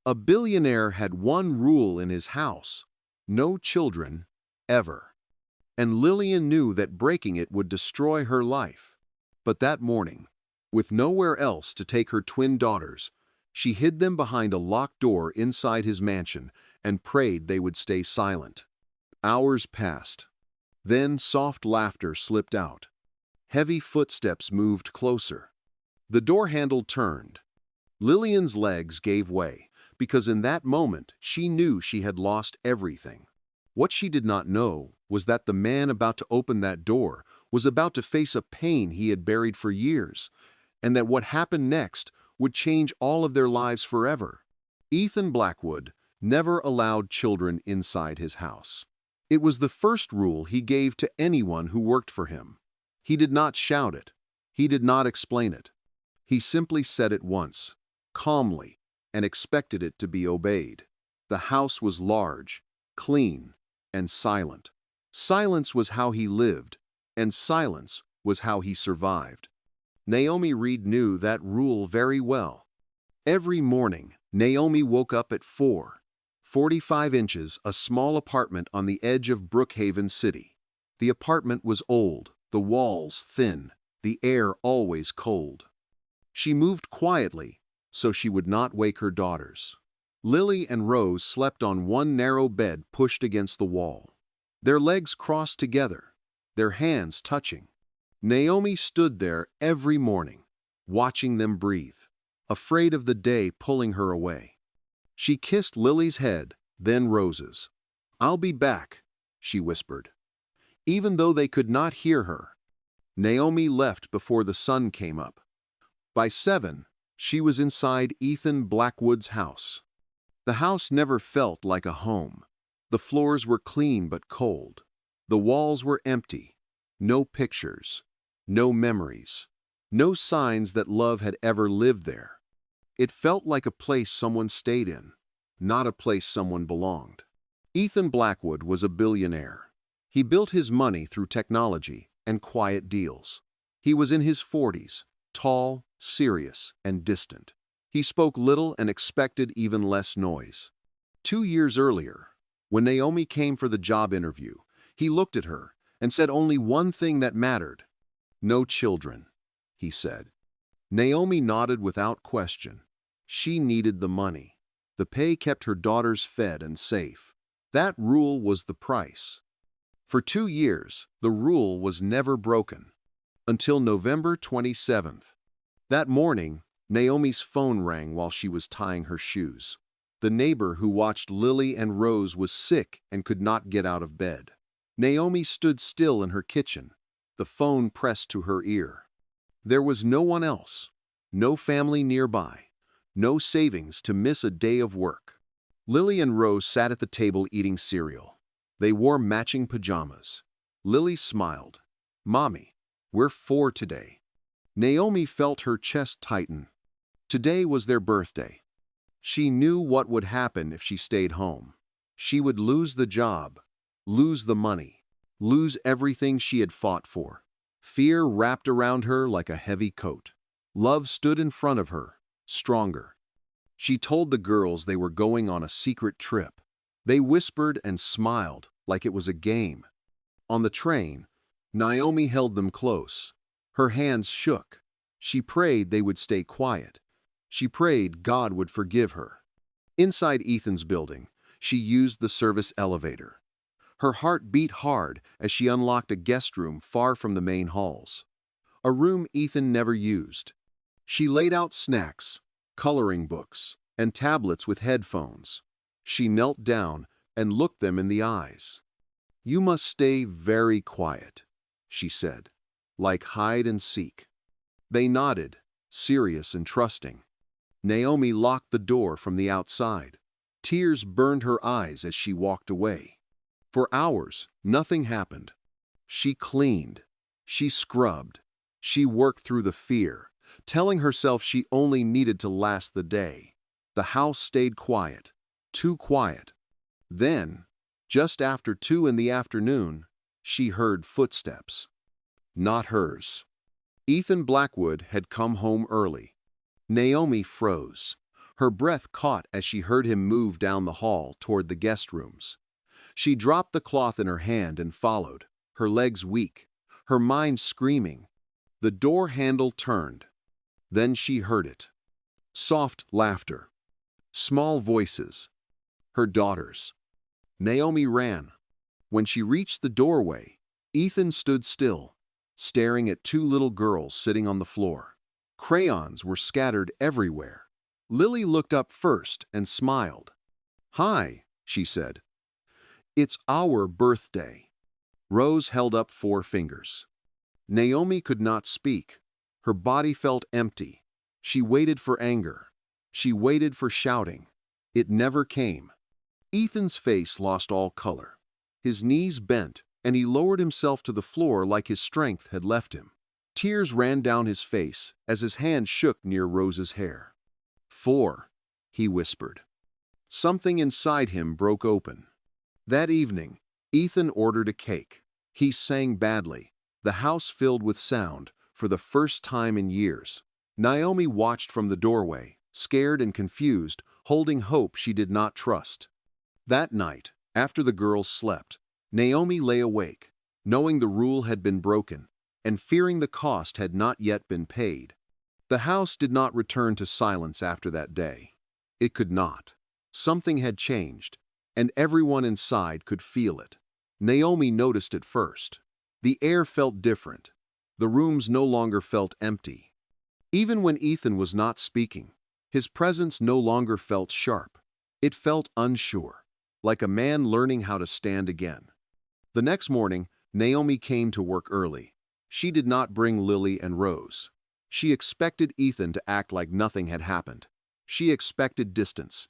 A billionaire had one rule in his house: no children, ever. And Lillian knew that breaking it would destroy her life. But that morning, with nowhere else to take her twin daughters, she hid them behind a locked door inside his mansion and prayed they would stay silent. Hours passed. Then soft laughter slipped out. Heavy footsteps moved closer. The door handle turned. Lillian's legs gave way, because in that moment she knew she had lost everything. What she did not know was that the man about to open that door was about to face a pain he had buried for years, and that what happened next would change all of their lives forever. Ethan Blackwood never allowed children inside his house. It was the first rule he gave to anyone who worked for him. He did not shout it. He did not explain it. He simply said it once, calmly, and expected it to be obeyed. The house was large, clean, and silent. Silence was how he lived, and silence was how he survived. Naomi Reed knew that rule very well. Every morning, Naomi woke up at 4:45 inches, a small apartment on the edge of Brookhaven City. The apartment was old, the walls thin, the air always cold. She moved quietly so she would not wake her daughters. Lily and Rose slept on one narrow bed pushed against the wall. Their legs crossed together, their hands touching. Naomi stood there every morning, watching them breathe, afraid of the day pulling her away. She kissed Lily's head, then Rose's. "I'll be back," she whispered. Even though they could not hear her, Naomi left before the sun came up. By 7, she was inside Ethan Blackwood's house. The house never felt like a home. The floors were clean but cold. The walls were empty. No pictures. No memories. No signs that love had ever lived there. It felt like a place someone stayed in, not a place someone belonged. Ethan Blackwood was a billionaire. He built his money through technology and quiet deals. He was in his 40s, tall, serious, and distant. He spoke little and expected even less noise. 2 years earlier, when Naomi came for the job interview, he looked at her and said only one thing that mattered. "No children," he said. Naomi nodded without question. She needed the money. The pay kept her daughters fed and safe. That rule was the price. For 2 years, the rule was never broken. Until November 27th. That morning, Naomi's phone rang while she was tying her shoes. The neighbor who watched Lily and Rose was sick and could not get out of bed. Naomi stood still in her kitchen, the phone pressed to her ear. There was no one else, no family nearby, no savings to miss a day of work. Lily and Rose sat at the table eating cereal. They wore matching pajamas. Lily smiled. "Mommy, we're 4 today." Naomi felt her chest tighten. Today was their birthday. She knew what would happen if she stayed home. She would lose the job, lose the money, lose everything she had fought for. Fear wrapped around her like a heavy coat. Love stood in front of her, stronger. She told the girls they were going on a secret trip. They whispered and smiled like it was a game. On the train, Naomi held them close. Her hands shook. She prayed they would stay quiet. She prayed God would forgive her. Inside Ethan's building, she used the service elevator. Her heart beat hard as she unlocked a guest room far from the main halls. A room Ethan never used. She laid out snacks, coloring books, and tablets with headphones. She knelt down and looked them in the eyes. "You must stay very quiet," she said, "like hide and seek." They nodded, serious and trusting. Naomi locked the door from the outside. Tears burned her eyes as she walked away. For hours, nothing happened. She cleaned. She scrubbed. She worked through the fear, telling herself she only needed to last the day. The house stayed quiet, too quiet. Then, just after 2 in the afternoon, she heard footsteps. Not hers. Ethan Blackwood had come home early. Naomi froze. Her breath caught as she heard him move down the hall toward the guest rooms. She dropped the cloth in her hand and followed, her legs weak, her mind screaming. The door handle turned. Then she heard it. Soft laughter. Small voices. Her daughters. Naomi ran. When she reached the doorway, Ethan stood still, staring at two little girls sitting on the floor. Crayons were scattered everywhere. Lily looked up first and smiled. "Hi," she said. "It's our birthday." Rose held up 4 fingers. Naomi could not speak. Her body felt empty. She waited for anger. She waited for shouting. It never came. Ethan's face lost all color. His knees bent, and he lowered himself to the floor like his strength had left him. Tears ran down his face as his hand shook near Rose's hair. 4, he whispered. Something inside him broke open. That evening, Ethan ordered a cake. He sang badly. The house filled with sound, for the first time in years. Naomi watched from the doorway, scared and confused, holding hope she did not trust. That night, after the girls slept, Naomi lay awake, knowing the rule had been broken, and fearing the cost had not yet been paid. The house did not return to silence after that day. It could not. Something had changed, and everyone inside could feel it. Naomi noticed it first. The air felt different. The rooms no longer felt empty. Even when Ethan was not speaking, his presence no longer felt sharp. It felt unsure, like a man learning how to stand again. The next morning, Naomi came to work early. She did not bring Lily and Rose. She expected Ethan to act like nothing had happened. She expected distance.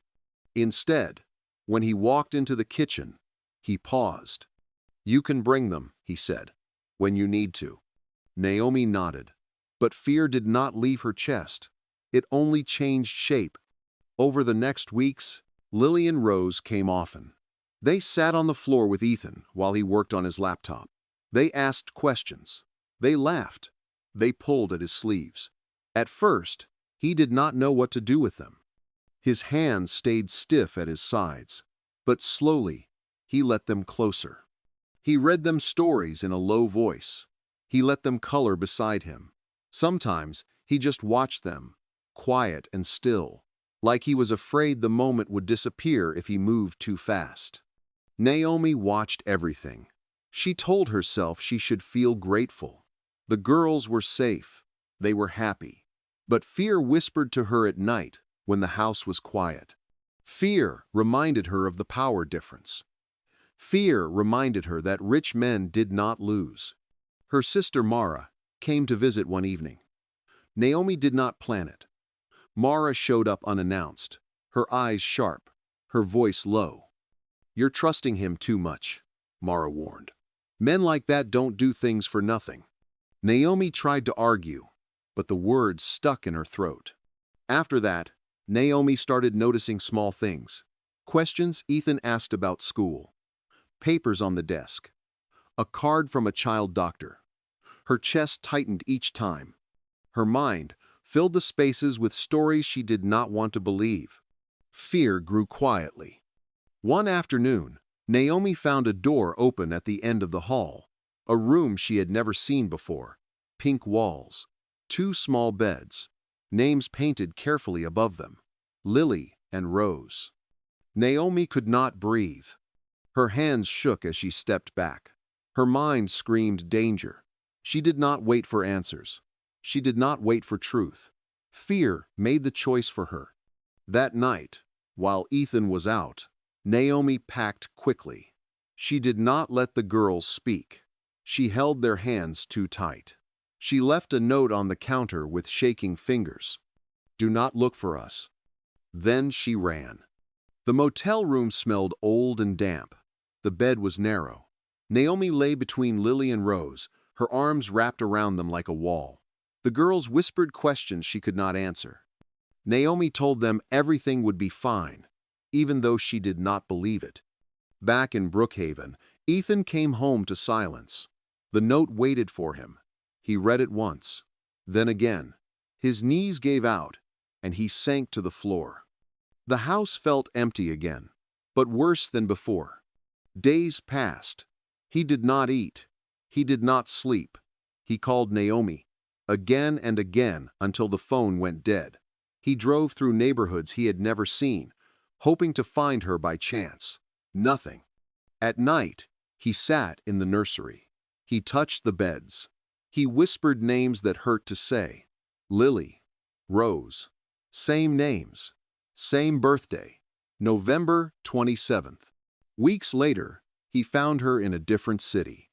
Instead, when he walked into the kitchen, he paused. "You can bring them," he said, "when you need to." Naomi nodded, but fear did not leave her chest. It only changed shape. Over the next weeks, Lily and Rose came often. They sat on the floor with Ethan while he worked on his laptop. They asked questions. They laughed. They pulled at his sleeves. At first, he did not know what to do with them. His hands stayed stiff at his sides, but slowly, he let them closer. He read them stories in a low voice. He let them color beside him. Sometimes, he just watched them, quiet and still, like he was afraid the moment would disappear if he moved too fast. Naomi watched everything. She told herself she should feel grateful. The girls were safe. They were happy. But fear whispered to her at night when the house was quiet. Fear reminded her of the power difference. Fear reminded her that rich men did not lose. Her sister Mara came to visit one evening. Naomi did not plan it. Mara showed up unannounced, her eyes sharp, her voice low. "You're trusting him too much," Mara warned. "Men like that don't do things for nothing." Naomi tried to argue, but the words stuck in her throat. After that, Naomi started noticing small things. Questions Ethan asked about school. Papers on the desk. A card from a child doctor. Her chest tightened each time. Her mind filled the spaces with stories she did not want to believe. Fear grew quietly. One afternoon, Naomi found a door open at the end of the hall, a room she had never seen before. Pink walls, 2 small beds, names painted carefully above them, Lily and Rose. Naomi could not breathe. Her hands shook as she stepped back. Her mind screamed danger. She did not wait for answers. She did not wait for truth. Fear made the choice for her. That night, while Ethan was out, Naomi packed quickly. She did not let the girls speak. She held their hands too tight. She left a note on the counter with shaking fingers. "Do not look for us." Then she ran. The motel room smelled old and damp. The bed was narrow. Naomi lay between Lily and Rose, her arms wrapped around them like a wall. The girls whispered questions she could not answer. Naomi told them everything would be fine, even though she did not believe it. Back in Brookhaven, Ethan came home to silence. The note waited for him. He read it once, then again. His knees gave out, and he sank to the floor. The house felt empty again, but worse than before. Days passed. He did not eat. He did not sleep. He called Naomi, again and again until the phone went dead. He drove through neighborhoods he had never seen, hoping to find her by chance. Nothing. At night, he sat in the nursery. He touched the beds. He whispered names that hurt to say. Lily, Rose. Same names. Same birthday. November 27th. Weeks later, he found her in a different city.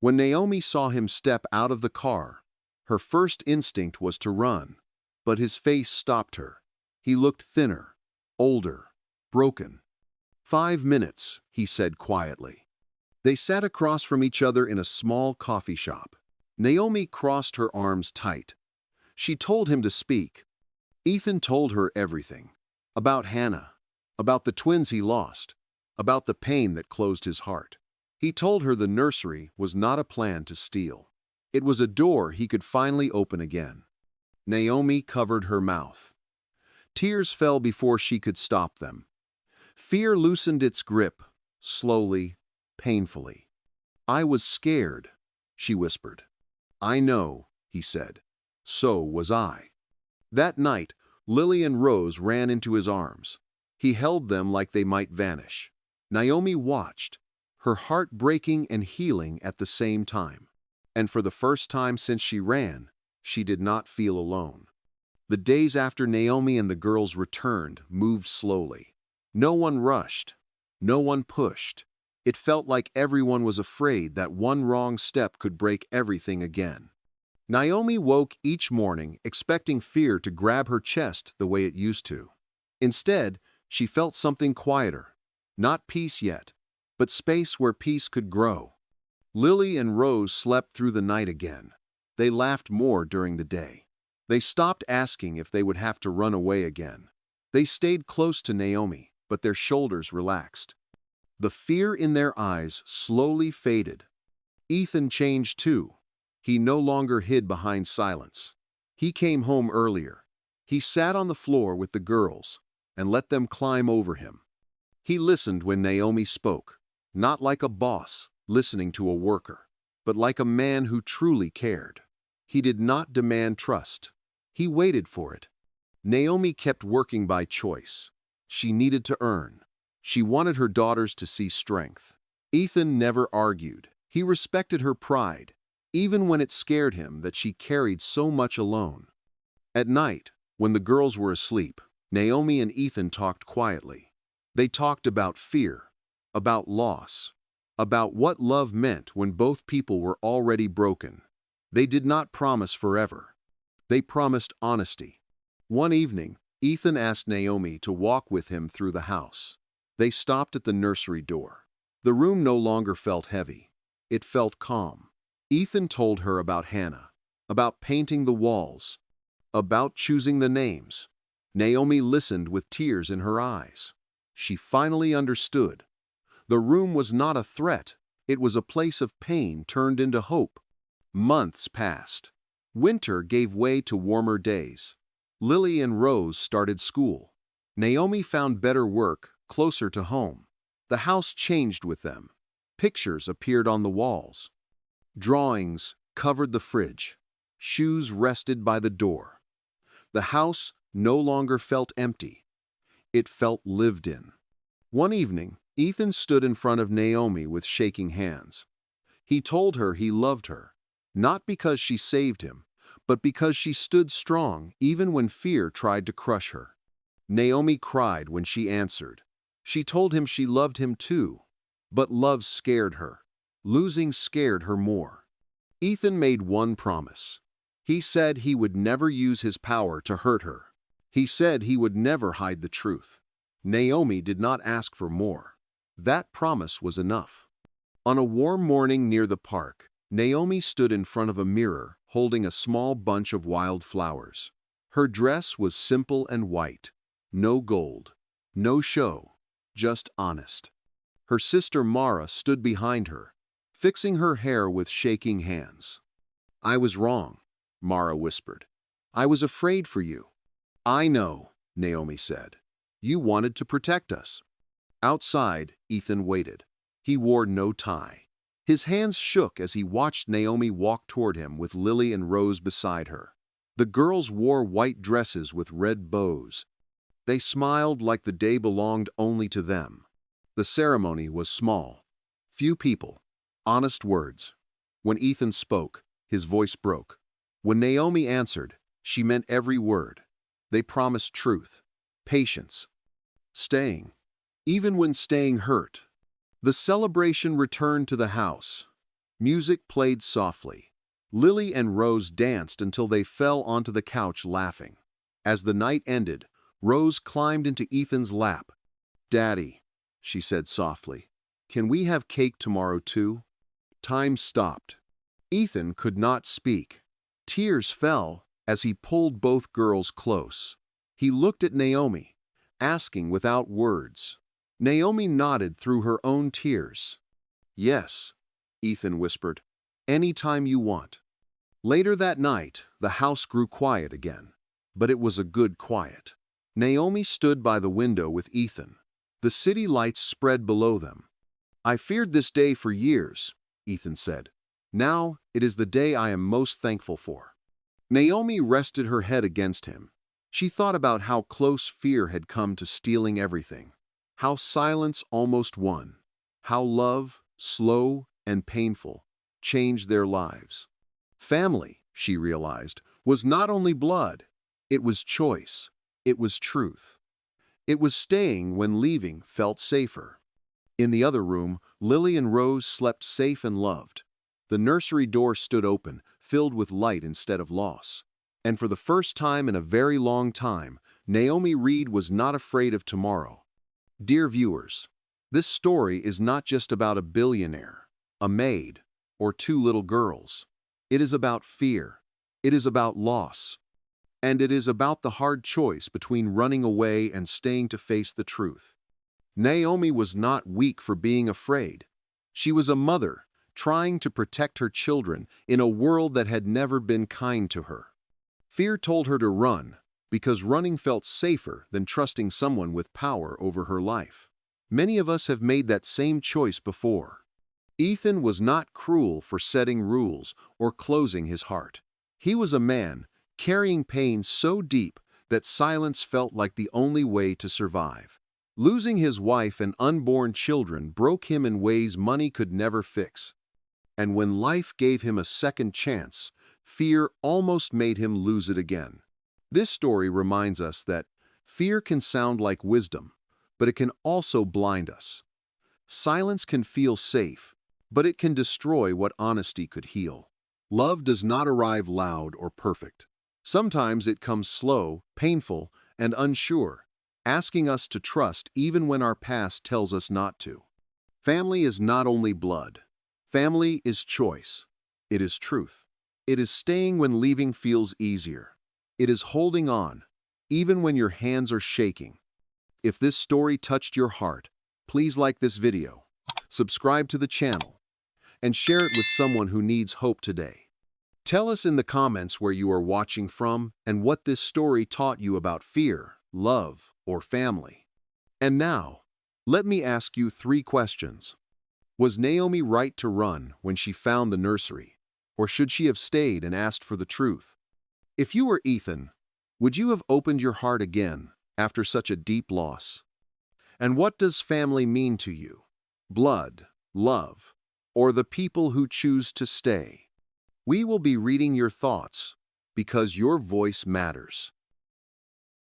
When Naomi saw him step out of the car, her first instinct was to run, but his face stopped her. He looked thinner, older, broken. 5 minutes, he said quietly. They sat across from each other in a small coffee shop. Naomi crossed her arms tight. She told him to speak. Ethan told her everything. About Hannah, about the twins he lost, about the pain that closed his heart. He told her the nursery was not a plan to steal. It was a door he could finally open again. Naomi covered her mouth. Tears fell before she could stop them. Fear loosened its grip, slowly, painfully. I was scared, she whispered. I know, he said. So was I. That night, Lily and Rose ran into his arms. He held them like they might vanish. Naomi watched, her heart breaking and healing at the same time. And for the first time since she ran, she did not feel alone. The days after Naomi and the girls returned moved slowly. No one rushed. No one pushed. It felt like everyone was afraid that one wrong step could break everything again. Naomi woke each morning expecting fear to grab her chest the way it used to. Instead, she felt something quieter. Not peace yet, but space where peace could grow. Lily and Rose slept through the night again. They laughed more during the day. They stopped asking if they would have to run away again. They stayed close to Naomi, but their shoulders relaxed. The fear in their eyes slowly faded. Ethan changed too. He no longer hid behind silence. He came home earlier. He sat on the floor with the girls and let them climb over him. He listened when Naomi spoke, not like a boss listening to a worker, but like a man who truly cared. He did not demand trust. He waited for it. Naomi kept working by choice. She needed to earn. She wanted her daughters to see strength. Ethan never argued. He respected her pride, even when it scared him that she carried so much alone. At night, when the girls were asleep, Naomi and Ethan talked quietly. They talked about fear, about loss, about what love meant when both people were already broken. They did not promise forever. They promised honesty. One evening, Ethan asked Naomi to walk with him through the house. They stopped at the nursery door. The room no longer felt heavy. It felt calm. Ethan told her about Hannah, about painting the walls, about choosing the names. Naomi listened with tears in her eyes. She finally understood. The room was not a threat. It was a place of pain turned into hope. Months passed. Winter gave way to warmer days. Lily and Rose started school. Naomi found better work, closer to home. The house changed with them. Pictures appeared on the walls. Drawings covered the fridge. Shoes rested by the door. The house no longer felt empty. It felt lived in. One evening, Ethan stood in front of Naomi with shaking hands. He told her he loved her, not because she saved him, but because she stood strong even when fear tried to crush her. Naomi cried when she answered. She told him she loved him too, but love scared her. Losing scared her more. Ethan made one promise. He said he would never use his power to hurt her. He said he would never hide the truth. Naomi did not ask for more. That promise was enough. On a warm morning near the park, Naomi stood in front of a mirror holding a small bunch of wild flowers. Her dress was simple and white. No gold, no show, just honest. Her sister Mara stood behind her, fixing her hair with shaking hands. I was wrong, Mara whispered. I was afraid for you. I know, Naomi said. You wanted to protect us." Outside, Ethan waited. He wore no tie. His hands shook as he watched Naomi walk toward him with Lily and Rose beside her. The girls wore white dresses with red bows. They smiled like the day belonged only to them. The ceremony was small. Few people. Honest words. When Ethan spoke, his voice broke. When Naomi answered, she meant every word. They promised truth, patience, staying, even when staying hurt. The celebration returned to the house. Music played softly. Lily and Rose danced until they fell onto the couch laughing. As the night ended, Rose climbed into Ethan's lap. "Daddy," she said softly, "can we have cake tomorrow too?" Time stopped. Ethan could not speak. Tears fell as he pulled both girls close. He looked at Naomi, asking without words. Naomi nodded through her own tears. "Yes," Ethan whispered, "any time you want." Later that night, the house grew quiet again, but it was a good quiet. Naomi stood by the window with Ethan. The city lights spread below them. "I feared this day for years," Ethan said. "Now it is the day I am most thankful for." Naomi rested her head against him. She thought about how close fear had come to stealing everything, how silence almost won, how love, slow and painful, changed their lives. Family, she realized, was not only blood, it was choice, it was truth. It was staying when leaving felt safer. In the other room, Lily and Rose slept safe and loved. The nursery door stood open, filled with light instead of loss. And for the first time in a very long time, Naomi Reed was not afraid of tomorrow. Dear viewers, this story is not just about a billionaire, a maid, or two little girls. It is about fear. It is about loss. And it is about the hard choice between running away and staying to face the truth. Naomi was not weak for being afraid. She was a mother, trying to protect her children in a world that had never been kind to her. Fear told her to run, because running felt safer than trusting someone with power over her life. Many of us have made that same choice before. Ethan was not cruel for setting rules or closing his heart. He was a man carrying pain so deep that silence felt like the only way to survive. Losing his wife and unborn children broke him in ways money could never fix. And when life gave him a second chance, fear almost made him lose it again. This story reminds us that fear can sound like wisdom, but it can also blind us. Silence can feel safe, but it can destroy what honesty could heal. Love does not arrive loud or perfect. Sometimes it comes slow, painful, and unsure, asking us to trust even when our past tells us not to. Family is not only blood. Family is choice. It is truth. It is staying when leaving feels easier. It is holding on, even when your hands are shaking. If this story touched your heart, please like this video, subscribe to the channel, and share it with someone who needs hope today. Tell us in the comments where you are watching from and what this story taught you about fear, love, or family. And now, let me ask you 3 questions. Was Naomi right to run when she found the nursery, or should she have stayed and asked for the truth? If you were Ethan, would you have opened your heart again after such a deep loss? And what does family mean to you? Blood, love, or the people who choose to stay? We will be reading your thoughts because your voice matters.